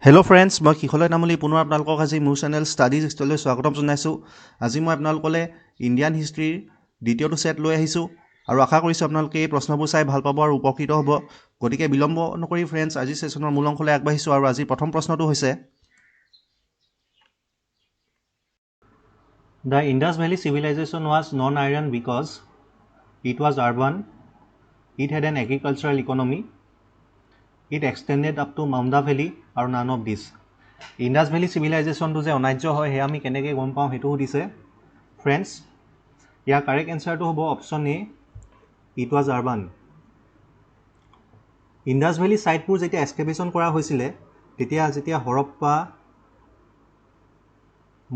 Hello' friends, মই কিশলয় তামুলী পুনৰ আপোনালোকক আজি মোৰ চেনেল ষ্টাডিজ হিষ্ট্ৰীলৈ স্বাগতম জনাইছোঁ। আজি মই আপোনালোকলৈ ইণ্ডিয়ান হিষ্ট্ৰীৰ দ্বিতীয়টো ছেট লৈ আহিছোঁ আৰু আশা কৰিছোঁ আপোনালোকে এই প্ৰশ্নবোৰ চাই ভাল পাব আৰু উপকৃত হ'ব। গতিকে বিলম্ব নকৰি ফ্ৰেণ্ডছ আজি ছেশ্যনৰ মূল অংশলৈ আগবাঢ়িছোঁ আৰু আজিৰ প্ৰথম প্ৰশ্নটো হৈছে The Indus Valley civilization was non-Aryan because it was urban, it had an agricultural economy, it extended up to Maunda Valley or none of this. Indus Valley civilization to je অনাৰ্য হয় হে আমি কেনেকৈ গম পাওঁ হেতু দিছে ফ্ৰেণ্ডছ। ইয়াৰ correct এনসাৰটো হ'ব option A, it was urban. Indus valley ছাইটবোৰ যেতিয়া এক্সকেভেশ্যন কৰা হৈছিলে তেতিয়া হৰপ্পা,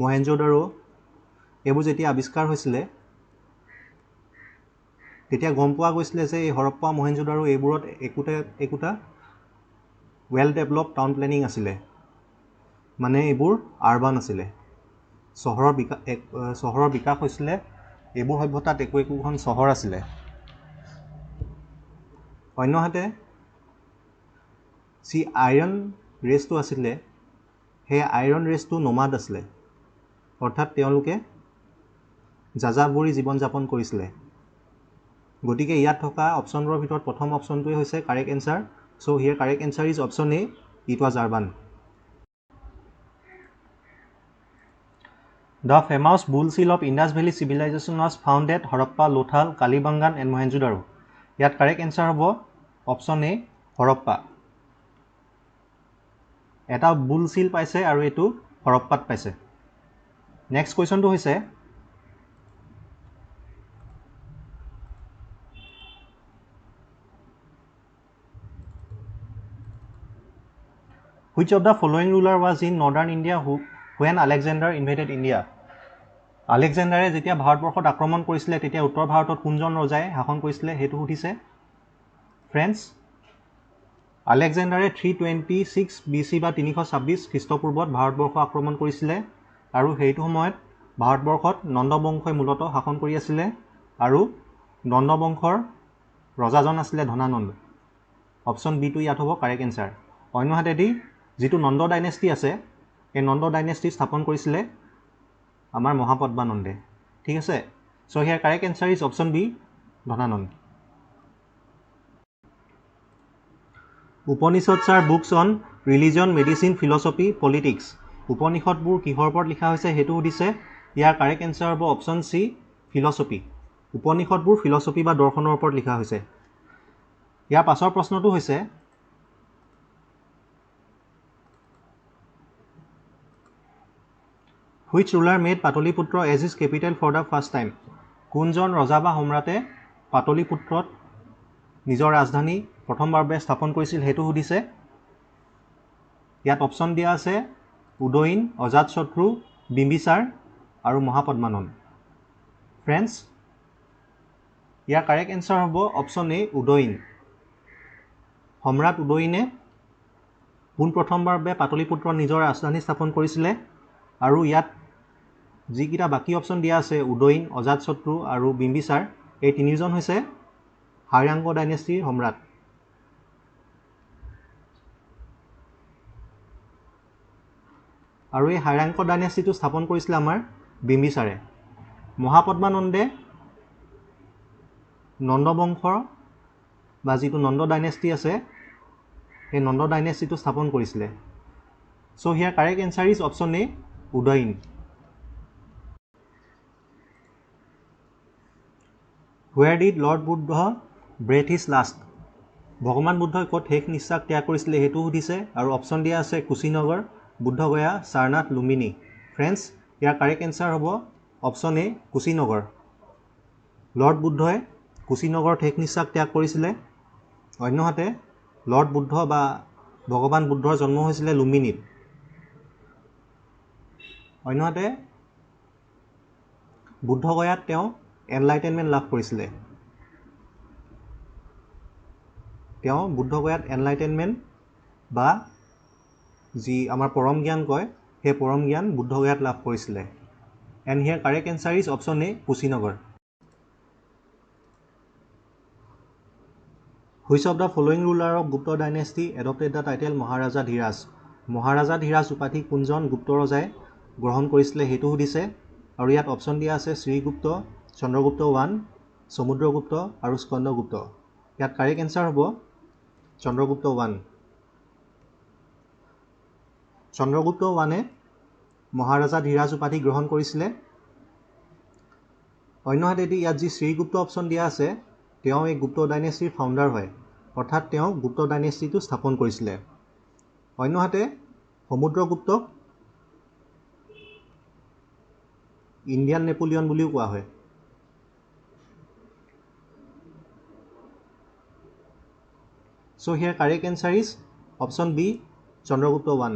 মহেঞ্জোদাৰো এইবোৰ যেতিয়া আৱিষ্কাৰ হৈছিলে তেতিয়া গম পোৱা গৈছিলে যে এই হৰপ্পা, মহেঞ্জোদাৰো এইবোৰত একোটা ৱেল ডেভেলপ টাউন প্লেনিং আছিলে, মানে এইবোৰ আৰবান আছিলে, চহৰৰ বিকাশ হৈছিলে। এইবোৰ সভ্যতাত একোখন চহৰ আছিলে। অন্যহাতে যি আইৰণ ৰেচটো আছিলে সেই আইৰণ ৰেচটো নমাড আছিলে, অৰ্থাৎ তেওঁলোকে যাযাবৰী জীৱন যাপন কৰিছিলে। গতিকে ইয়াত থকা অপশ্যনবোৰৰ ভিতৰত প্ৰথম অপশ্যনটোৱে হৈছে correct answer. So' here correct answer is option A, it was urban. The famous bull seal of Indus Valley civilization was found at Harappa, Lothal, Kalibangan and Mohenjo-daro. ইয়াত কাৰেক্ট এনসাৰ হ'ব অপশ্যন এ, হৰপ্পা। এটা বুল চিল পাইছে আৰু এইটো হৰপ্পাত পাইছে। Next কুৱেশ্যনটো হৈছে Which of the following ruler was in northern India when Alexander invaded India? আলেকজেণ্ডাৰে যেতিয়া ভাৰতবৰ্ষত আক্ৰমণ কৰিছিলে তেতিয়া উত্তৰ ভাৰতত কোনজন ৰজাই শাসন কৰিছিলে সেইটো সুধিছে ফ্ৰেণ্ডছ। আলেকজেণ্ডাৰে 326 BC বা 326 খ্ৰীষ্টপূৰ্বত ভাৰতবৰ্ষ আক্ৰমণ কৰিছিলে আৰু সেইটো সময়ত ভাৰতবৰ্ষত নন্দবংশই মূলতঃ শাসন কৰি আছিলে আৰু নন্দবংশৰ ৰজাজন আছিলে ধনানন্দ। অপশ্যন বিটো ইয়াত হ'ব কাৰেক্ট এনসাৰ। অন্যহাতেদি যিটো নন্দ ডাইনেষ্টি আছে এই নন্দ ডাইনেষ্টি স্থাপন কৰিছিলে আমাৰ মহাপদ্মানন্দে। ঠিক আছে, so' here correct answer is option B, Dhanananda. Upanishads are books on religion, medicine, philosophy, politics. উপনিষদবোৰ কিহৰ ওপৰত লিখা হৈছে সেইটো সুধিছে। ইয়াৰ কাৰেক্ট এনসাৰ হ'ব অপশ্যন চি, ফিলচফি। উপনিষদবোৰ ফিলচফি বা দৰ্শনৰ ওপৰত লিখা হৈছে। ইয়াৰ পাছৰ প্ৰশ্নটো হৈছে Which ruler made Pataliputra as his capital for the first time? কোনজন ৰজা বা সম্ৰাটে পাটলিপুত্ৰত নিজৰ ৰাজধানী প্ৰথমবাৰৰ বাবে স্থাপন কৰিছিল সেইটো সুধিছে। ইয়াত অপশ্যন দিয়া আছে উদয়ন, অজাতশত্ৰু, বিম্বিসাৰ আৰু মহাপদ্মানন্দ। ফ্ৰেণ্ডছ, ইয়াৰ কাৰেক্ট এনসাৰ হ'ব অপশ্যন এ, উদয়ন। সম্ৰাট উদয়নে পোনপ্ৰথমবাৰৰ বাবে পাটলিপুত্ৰত নিজৰ ৰাজধানী স্থাপন কৰিছিলে আৰু ইয়াত যিকেইটা বাকী অপশ্যন দিয়া আছে উদয়ন, অজাতশত্ৰু আৰু বিম্বিসাৰ, এই তিনিজন হৈছে হাৰ্যাংক ডাইনেষ্টিৰ সম্ৰাট। আৰু এই হাৰ্যাংক ডাইনেষ্টিটো স্থাপন কৰিছিলে আমাৰ বিম্বিসাৰে। মহাপদ্মানন্দে নন্দবংশৰ বা যিটো নন্দ ডাইনেষ্টি আছে সেই নন্দ ডাইনেষ্টিটো স্থাপন কৰিছিলে। So' here correct answer is option A, Udayan. Where did Lord Buddha breathe his last? ভগৱান বুদ্ধই ক'ত শেষ নিশ্বাস ত্যাগ কৰিছিলে সেইটো সুধিছে আৰু অপশ্যন দিয়া আছে কুশীনগৰ, বুদ্ধগয়া, সাৰনাথ, লুম্বিনী। ফ্ৰেণ্ডছ, ইয়াৰ কাৰেক্ট এনসাৰ হ'ব অপশ্যন এ, কুশীনগৰ। লৰ্ড বুদ্ধই কুশীনগৰত শেষ নিশ্বাস ত্যাগ কৰিছিলে। অন্যহাতে লৰ্ড বুদ্ধ বা ভগৱান বুদ্ধৰ জন্ম হৈছিলে লুম্বিনীত। অন্যহাতে বুদ্ধগয়াত তেওঁ এনলাইটেনমেণ্ট লাভ কৰিছিলে। তেওঁ বুদ্ধগয়াত এনলাইটেনমেণ্ট বা যি আমাৰ পৰম জ্ঞান কয় সেই পৰম জ্ঞান বুদ্ধগয়াত লাভ কৰিছিলে। And here correct answer is option A, Kushinagar. Which of the following ruler of Gupta dynasty adopted the title Maharaja Dhiraj? মহাৰাজা ধীৰাজ উপাধি কোনজন গুপ্ত ৰজাই গ্ৰহণ কৰিছিলে সেইটো সুধিছে আৰু ইয়াত অপশ্যন দিয়া আছে শ্ৰীগুপ্ত, চন্দ্ৰগুপ্ত 1, সমুদ্ৰগুপ্ত আৰু স্কন্দগুপ্ত। ইয়াত কাৰেক্ট এনচাৰ হ'ব চন্দ্ৰগুপ্ত 1। চন্দ্ৰগুপ্ত 1এ মহাৰাজা ধীৰাজ উপাধি গ্ৰহণ কৰিছিলে। অন্যহাতেদি ইয়াত যি শ্ৰীগুপ্ত অপশ্যন দিয়া আছে তেওঁ এই গুপ্ত ডাইনেষ্টিৰ ফাউণ্ডাৰ হয়, অৰ্থাৎ তেওঁ গুপ্ত ডাইনেষ্টিটো স্থাপন কৰিছিলে। অন্যহাতে সমুদ্ৰগুপ্তক ইণ্ডিয়ান নেপোলিয়ন বুলিও কোৱা হয়। So here correct answer is option B, Chandragupta 1.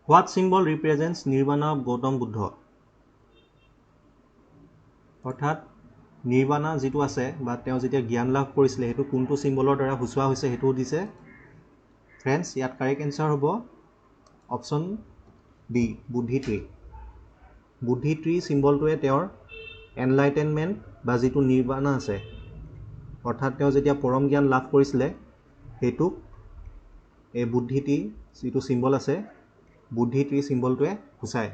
What symbol represents Nirvana of Gautam Buddha? অৰ্থাৎ নিৰ্বাণা যিটো আছে বা তেওঁ যেতিয়া জ্ঞান লাভ কৰিছিলে সেইটো কোনটো চিম্বলৰ দ্বাৰা সূচোৱা হৈছে সেইটো দিছে। ফ্ৰেণ্ডছ ইয়াত কাৰেক্ট এনচাৰ হ'ব অপশ্যন ডি, বুদ্ধি ট্ৰী। বুদ্ধি ট্ৰী চিম্বলটোৱে তেওঁৰ এনলাইটেনমেণ্ট বা যিটো নিৰ্বাণা আছে অৰ্থাৎ তেওঁ যেতিয়া পৰম জ্ঞান লাভ কৰিছিলে সেইটোক এই বুদ্ধি ট্ৰী যিটো চিম্বল আছে বুদ্ধি ট্ৰী চিম্বলটোৱে সূচায়।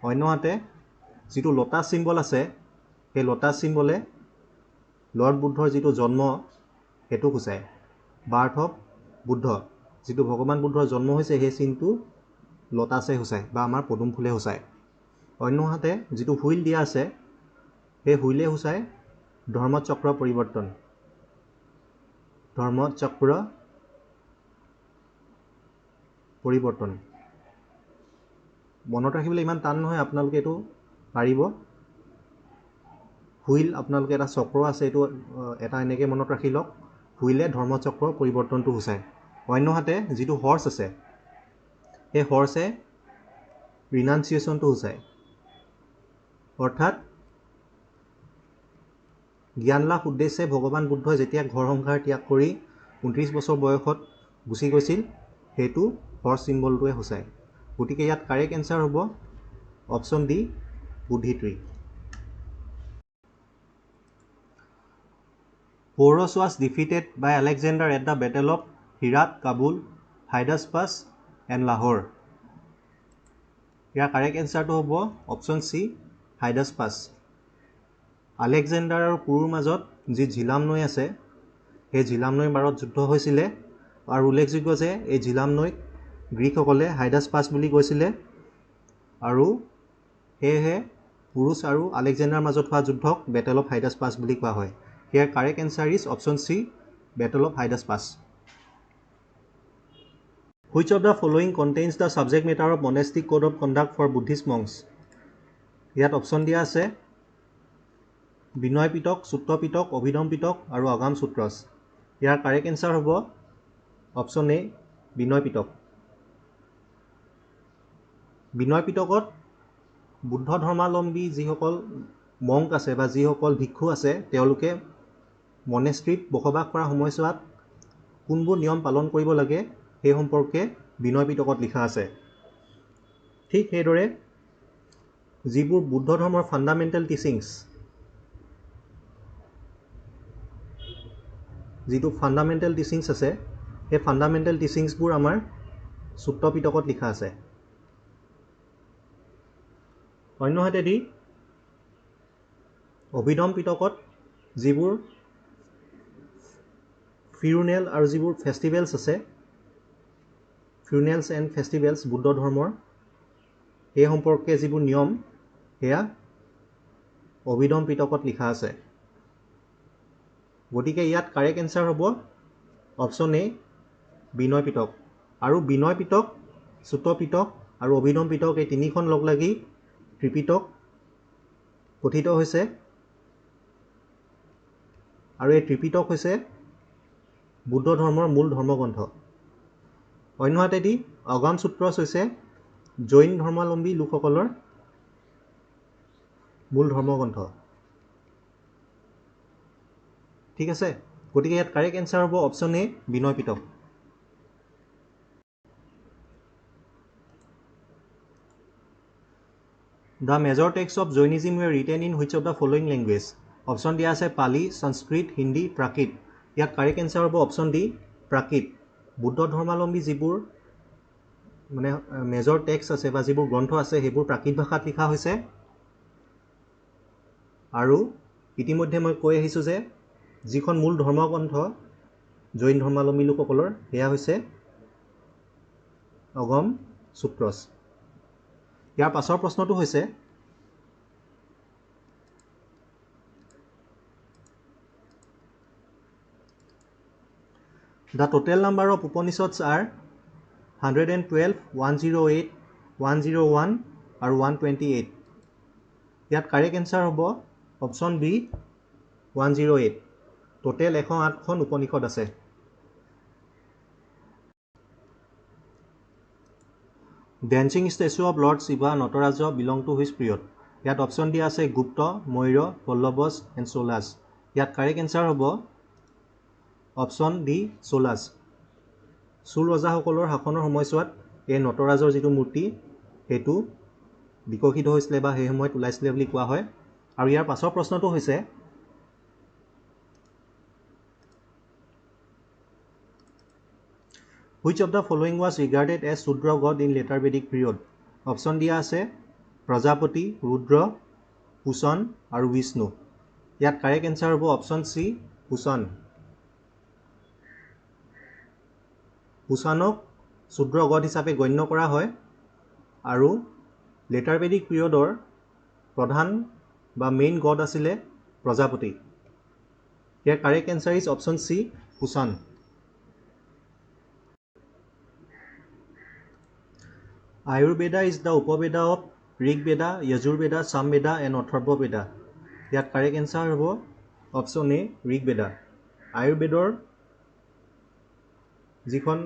অন্যহাতে যিটো লটাছ চিম্বল আছে সেই লটাছ চিম্বলে লৰ্ড বুদ্ধৰ যিটো জন্ম সেইটো সূচায়। বাৰ্থ অফ বুদ্ধ, যিটো ভগৱান বুদ্ধৰ জন্ম হৈছে সেই চিনটো লটাছে সূচায় বা আমাৰ পদুম ফুলে সূচায়। অন্যহাতে যিটো হুইল দিয়া আছে সেই হুইলে সূচায় ধৰ্মচক্ৰ পৰিৱৰ্তন। ধৰ্মচক্ৰ পৰিৱৰ্তন মনত ৰাখিবলৈ ইমান টান নহয়, আপোনালোকে এইটো পাৰিব। হুইল আপোনালোকে এটা চক্ৰ আছে এইটো এটা এনেকৈ মনত ৰাখি লওক, হুইলে ধৰ্মচক্ৰ পৰিৱৰ্তনটো সূচায়। অন্যহাতে যিটো হৰ্চ আছে সেই হৰ্চে ৰিনাউন্সিয়েশ্যনটো সূচায়, অৰ্থাৎ জ্ঞান লাভ উদ্দেশ্যে ভগৱান বুদ্ধই যেতিয়া ঘৰ সংসাৰ ত্যাগ কৰি 29 বছৰ বয়সত গুচি গৈছিল সেইটো হৰ্চ চিম্বলটোৱে সূচায়। গতিকে ইয়াত কাৰেক্ট এনচাৰ হ'ব অপশ্যন ডি, বুদ্ধি tree. Porus was defeated by Alexander at the Battle of Herat, Kabul, Hydaspes and Lahore. ইয়াৰ কাৰেক্ট এনচাৰটো হ'ব অপশ্যন চি, হাইডাছপাছ। আলেকজেণ্ডাৰ আৰু পুৰুৰ মাজত যি ঝিলাম নৈ আছে সেই ঝিলাম নৈৰ পাৰত যুদ্ধ হৈছিলে আৰু উল্লেখযোগ্য যে এই ঝিলাম নৈক গ্ৰীকসকলে হাইডাছপাছ বুলি কৈছিলে আৰু সেয়েহে পুৰুষ আৰু আলেকজেণ্ডাৰ মাজত হোৱা যুদ্ধক বেটেল অফ হাইডাছপাছ বুলি কোৱা হয়। Here correct answer is option C, Battle of Hydaspes. Which of the following contains the subject matter of monastic code of conduct for Buddhist monks? ইয়াত অপশ্যন দিয়া আছে বিনয় পিটক, সূত্ৰ পিটক, অভিধম পিটক আৰু অগাম সূত্ৰছ। ইয়াৰ কাৰেক্ট এনচাৰ হ'ব অপশ্যন এ, বিনয় পিটক। বিনয় পিটকত বুদ্ধ ধৰ্মাৱলম্বী যিসকল মংক আছে বা যিসকল ভিক্ষু আছে তেওঁলোকে মনেষ্ট্ৰীত বসবাস কৰা সময়ছোৱাত কোনবোৰ নিয়ম পালন কৰিব লাগে সেই সম্পৰ্কে বিনয় পিটকত লিখা আছে। ঠিক সেইদৰে যিবোৰ বুদ্ধ ধৰ্মৰ ফাণ্ডামেণ্টেল টিচিংছ, যিটো ফাণ্ডামেণ্টেল টিচিংছ আছে সেই ফাণ্ডামেণ্টেল টিচিংছবোৰ আমাৰ সূত্ৰ পিটকত লিখা আছে। অন্যহাতেদি অভিধম পিটকত যিবোৰ ফিউনেল আৰু যিবোৰ ফেষ্টিভেলছ আছে, ফিউনেলছ এণ্ড ফেষ্টিভেলছ বুদ্ধ ধৰ্মৰ সেই সম্পৰ্কে যিবোৰ নিয়ম সেয়া অভিধম পিটকত লিখা আছে। গতিকে ইয়াত কাৰেক্ট এনচাৰ হ'ব অপশ্যন এ, বিনয় পিটক। আৰু বিনয় পিটক, সূত্ৰ পিটক আৰু অভিধম পিটক এই তিনিখন লগ লাগি ত্ৰিপিটক গঠিত হৈছে আৰু এই ত্ৰিপিটক হৈছে বুদ্ধ ধৰ্মৰ মূল ধৰ্মগ্ৰন্থ। অন্যহাতেদি অগাম সূত্ৰছ হৈছে জৈন ধৰ্মাৱলম্বী লোকসকলৰ মূল ধৰ্মগ্ৰন্থ। ঠিক আছে, গতিকে ইয়াত কাৰেক্ট এনচাৰ হ'ব option A, Binoy Pitaka. The major texts of Jainism were written in which of the following language? Option দিয়া আছে পালি, সংস্কৃত, হিন্দী, প্ৰাকৃত। ইয়াত কাৰেক্ট এনচাৰ হ'ব অপশ্যন ডি, প্ৰাকৃত বুদ্ধ ধৰ্মাৱলম্বী যিবোৰ মানে মেজৰ টেক্সট আছে বা যিবোৰ গ্ৰন্থ আছে সেইবোৰ প্ৰাকৃত ভাষাত লিখা হৈছে। আৰু ইতিমধ্যে মই কৈ আহিছোঁ যে যিখন মূল ধৰ্মগ্ৰন্থ জৈন ধৰ্মাৱলম্বী লোকসকলৰ সেয়া হৈছে অগম সূত্ৰছ। ইয়াৰ পাছৰ প্ৰশ্নটো হৈছে The total number of Upanishads are 112, 108, 101 আৰু 128. ইয়াত কাৰেক্ট এনচাৰ হ'ব অপশ্যন বি 108। টোটেল 108খন উপনিষদ আছে। Dancing statue of lord Shiva Nataraja belong to which period? ইয়াত অপশ্যন দিয়া আছে গুপ্ত, মৌৰ্য, পল্লৱছ এণ্ড চোলাছ। ইয়াত কাৰেক্ট এনচাৰ হ'ব অপশ্যন ডি চোলাছ। চোল ৰজাসকলৰ শাসনৰ সময়ছোৱাত এই নটৰাজৰ যিটো মূৰ্তি সেইটো বিকশিত হৈছিলে বা সেই সময়ত ওলাইছিলে বুলি কোৱা হয়। আৰু ইয়াৰ পাছৰ প্ৰশ্নটো হৈছে Which of the following was regarded as Shudra god in later Vedic period? Option দিয়া আছে প্ৰজাপতি, ৰুদ্ৰ, কুষণ আৰু বিষ্ণু। ইয়াত কাৰেক্ট এনচাৰ হ'ব অপশ্যন চি কুষণ। কুষণক শূদ্ৰ গড হিচাপে গণ্য কৰা হয় আৰু লেটাৰ বেদিক পিৰিয়ডৰ প্ৰধান বা মেইন গড আছিলে প্ৰজাপতি। ইয়াৰ correct answer is option C কুষণ। Ayurveda is the Upaveda of Rigveda, Yajurveda, Samaveda and Atharvaveda. ইয়াত কাৰেক্ট এনচাৰ হ'ব অপশ্যন এ ঋগ্বেদা। আয়ুৰ্বেদৰ যিখন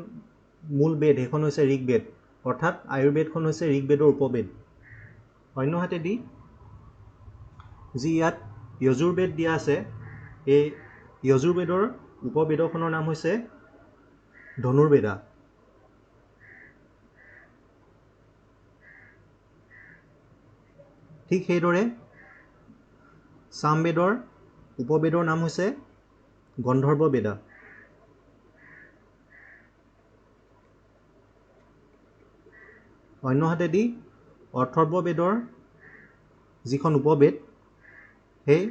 মূল বেদ সেইখন হৈছে ঋগ্বেদ, অৰ্থাৎ আয়ুৰ্বেদখন হৈছে ঋগ্বেদৰ উপবেদ। অন্যহাতেদি যি ইয়াত যজুৰ্বেদ দিয়া আছে এই যজুৰ্বেদৰ উপবেদখনৰ নাম হৈছে ধনুৰ্বেদা। ঠিক সেইদৰে সামবেদৰ উপবেদৰ নাম হৈছে গন্ধৰ্ববেদা। অন্যহাতেদি অথৰ্ববেদৰ যিখন উপবেদ সেই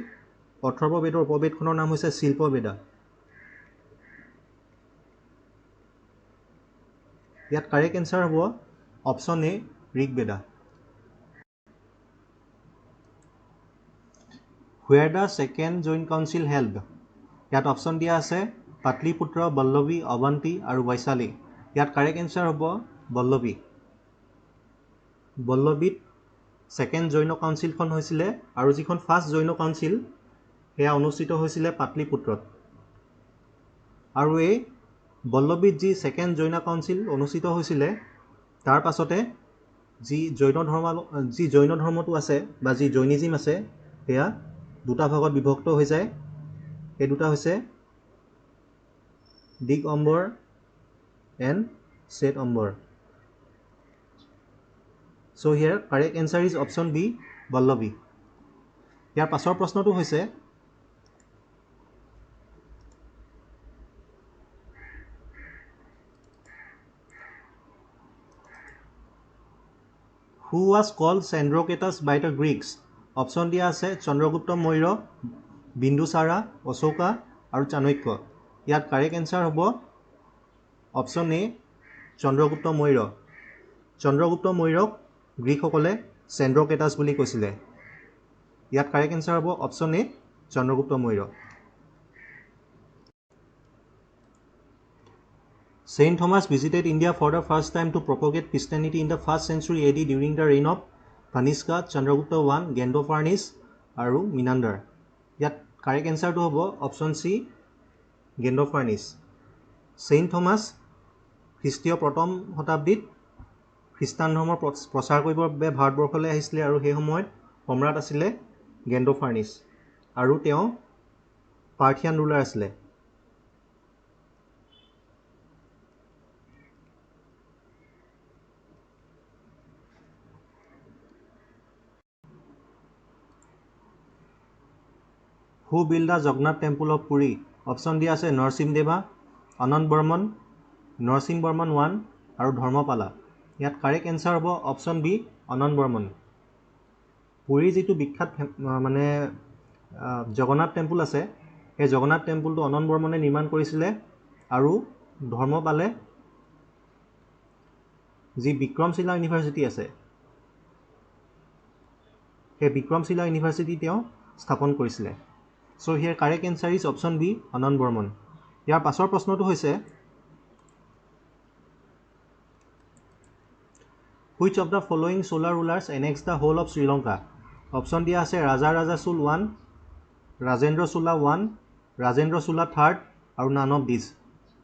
অথৰ্ববেদৰ উপবেদখনৰ নাম হৈছে শিল্পবেদা। ইয়াত কাৰেক্ট এনচাৰ হ'ব option A Rigveda. Where the second Jain council held? ইয়াত অপশ্যন দিয়া আছে পাটলিপুত্ৰ, বল্লভী, অৱন্তী আৰু বৈশালী। ইয়াত কাৰেক্ট এনচাৰ হ'ব বল্লভী। বল্লভীত ছেকেণ্ড জৈন কাউন্সিলখন হৈছিলে আৰু যিখন ফাৰ্ষ্ট জৈন কাউন্সিল সেয়া অনুষ্ঠিত হৈছিলে পাটলিপুত্ৰত। আৰু এই বল্লভীত যি ছেকেণ্ড জৈন কাউন্সিল অনুষ্ঠিত হৈছিলে তাৰ পাছতে যি জৈন ধৰ্মটো আছে বা যি জৈনিজিম আছে সেয়া দুটা ভাগত বিভক্ত হৈ যায়। সেই দুটা হৈছে Digambar and শ্বেতম্বৰ। So here correct answer is option B Vallabhi. ইয়াৰ পাছৰ প্ৰশ্নটো হৈছে Who was called Chandroketus by the Greeks? Option দিয়া আছে চন্দ্ৰগুপ্ত মৌৰ্য, বিন্দুচাৰা, অশোকা আৰু চাণক্য। ইয়াত কাৰেক্ট এনচাৰ হ'ব অপশ্যন এ চন্দ্ৰগুপ্ত মৌৰ্য। চন্দ্ৰগুপ্ত মৌৰ্যক গ্ৰীকসকলে চেন্দ্ৰকেটাছ বুলি কৈছিলে। ইয়াত কাৰেক্ট এনচাৰ হ'ব option A Chandragupta Maurya. Saint Thomas visited India for the first time to propagate Christianity in the 1st century AD during the reign of Kanishka, Chandragupta I, Gendopharnes আৰু মিনাণ্ডাৰ। ইয়াত correct এনচাৰটো হ'ব option C গেণ্ডোফাৰ্নিছ। Saint Thomas খ্ৰীষ্টীয় প্ৰথম শতাব্দীত খ্ৰীষ্টান ধৰ্মৰ প্ৰচাৰ কৰিবৰ বাবে ভাৰতবৰ্ষলৈ আহিছিলে আৰু সেই সময়ত সম্ৰাট আছিলে গেণ্ডোফাৰ্নিছ আৰু তেওঁ পাৰ্থিয়ান ৰুলাৰ আছিলে। Who built the Jagannath Temple of Puri? Option দিয়া আছে নৰসিংদেৱা, অনন্ত বৰ্মন, নৰসিং বৰ্মন 1 আৰু ধৰ্মপালা। ইয়াত কাৰেক্ট এনচাৰ হ'ব অপশ্যন বি অনন্ত বৰ্মন। পুৰীৰ যিটো বিখ্যাত মানে জগন্নাথ টেম্পুল আছে, সেই জগন্নাথ টেম্পুলটো অনন্ত বৰ্মনে নিৰ্মাণ কৰিছিলে আৰু ধৰ্মপালে যি বিক্ৰমশিলা ইউনিভাৰ্চিটি আছে, সেই বিক্ৰমশিলা ইউনিভাৰ্চিটি তেওঁ স্থাপন কৰিছিলে। So' here correct answer is option B Anant Varman. ইয়াৰ পাছৰ প্ৰশ্নটো হৈছে which of the following Chola rulers annex the whole of Sri Lanka? Option দিয়া আছে ৰাজা চোল 1, ৰাজেন্দ্ৰ চোলা 1, ৰাজেন্দ্ৰ চোলা 3 আৰু none of this.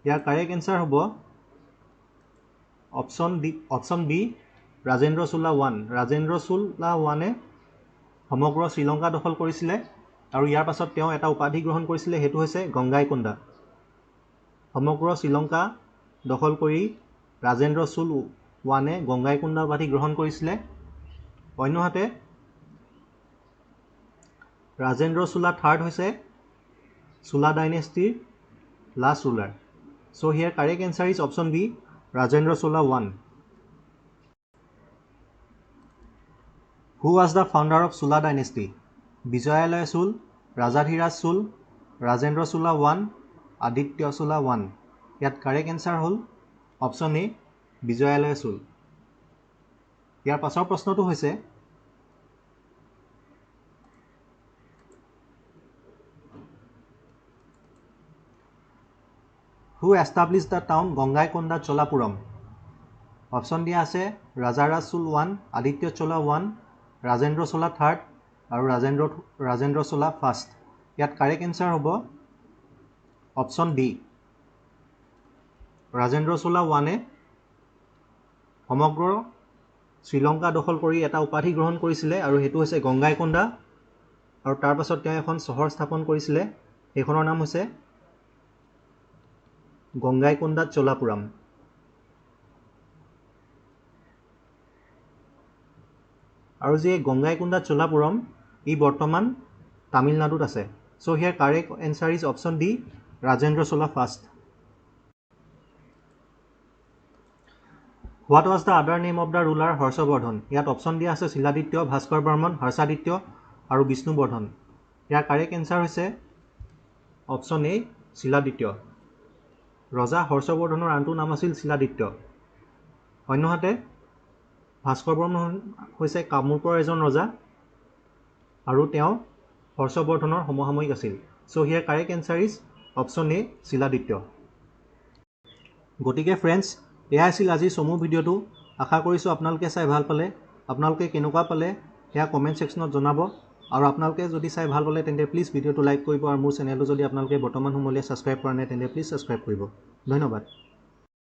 Year correct answer হ'ব অপশ্যন বি ৰাজেন্দ্ৰ চোলা 1। ৰাজেন্দ্ৰ চোলা 1এ সমগ্ৰ শ্ৰীলংকা দখল কৰিছিলে আৰু ইয়াৰ পাছত তেওঁ এটা উপাধি গ্ৰহণ কৰিছিলে, সেইটো হৈছে গংগাইকোণ্ডা। সমগ্ৰ শ্ৰীলংকা দখল কৰি ৰাজেন্দ্ৰ চোল 1এ গংগাইকোণ্ডা উপাধি গ্ৰহণ কৰিছিলে। অন্যহাতে ৰাজেন্দ্ৰ চোলা 3 হৈছে চোলা ডাইনেষ্টিৰ last ruler. So' here correct answer is option B Rajendra Chola 1। Who was the founder of Chola dynasty? Vijayalaya Chola, Rajadhiraja Chola, Rajendra Chola 1, Aditya Chola 1। ইয়াত কাৰেক্ট এনচাৰ হ'ল অপশ্যন এ বিজয়ালয় চোল। ইয়াৰ পাছৰ প্ৰশ্নটো হৈছে who establish the town Gangaikonda Cholapuram? Option দিয়া আছে ৰাজাৰাজ চোল 1, আদিত্য চোলা 1, ৰাজেন্দ্ৰ চোলা 3 আৰু ৰাজেন্দ্ৰ চোলা 1। ইয়াত কাৰেক্ট এনচাৰ হ'ব অপশ্যন ডি ৰাজেন্দ্ৰ চোলা 1এ সমগ্ৰ শ্ৰীলংকা দখল কৰি এটা উপাধি গ্ৰহণ কৰিছিলে আৰু সেইটো হৈছে গংগাইকোণ্ডা। আৰু তাৰ পাছত তেওঁ এখন চহৰ স্থাপন কৰিছিলে, সেইখনৰ নাম হৈছে গংগাইকোণ্ডা চোলাপুৰম। আৰু যি গংগাইকোণ্ডা চোলাপুৰম ই বৰ্তমান তামিলনাডুত আছে। So' here correct answer is option D Rajendra Chola 1। What was the other name of the ruler Harshavardhana? ইয়াত অপশ্যন দিয়া আছে শিলাদিত্য, ভাস্কৰ বৰ্মন, হৰ্ষাদিত্য আৰু বিষ্ণুবৰ্ধন। ইয়াৰ কাৰেক্ট এনচাৰ হৈছে অপশ্যন এ শিলাদিত্য। ৰজা হৰ্ষবৰ্ধনৰ আনটো নাম আছিল শিলাদিত্য। অন্যহাতে ভাস্কৰ বৰ্মন হৈছে কামৰূপৰ এজন ৰজা আৰু তেওঁ হৰ্ষবৰ্ধনৰ সমসাময়িক আছিল। So' here correct answer is option A Shiladitya. গতিকে ফ্ৰেণ্ডছ, এয়া আছিল আজিৰ চমু ভিডিঅ'টো। আশা কৰিছোঁ আপোনালোকে চাই ভাল পালে। আপোনালোকে কেনেকুৱা পালে সেয়া কমেণ্ট ছেকশ্যনত জনাব। আৰু আপোনালোকে যদি চাই ভাল পালে তেন্তে প্লিজ ভিডিঅ'টো লাইক কৰিব আৰু মোৰ চেনেলটো যদি আপোনালোকে বৰ্তমান সময়লৈ ছাবস্ক্ৰাইব কৰা নাই তেন্তে প্লিজ ছাবস্ক্ৰাইব কৰিব। ধন্যবাদ।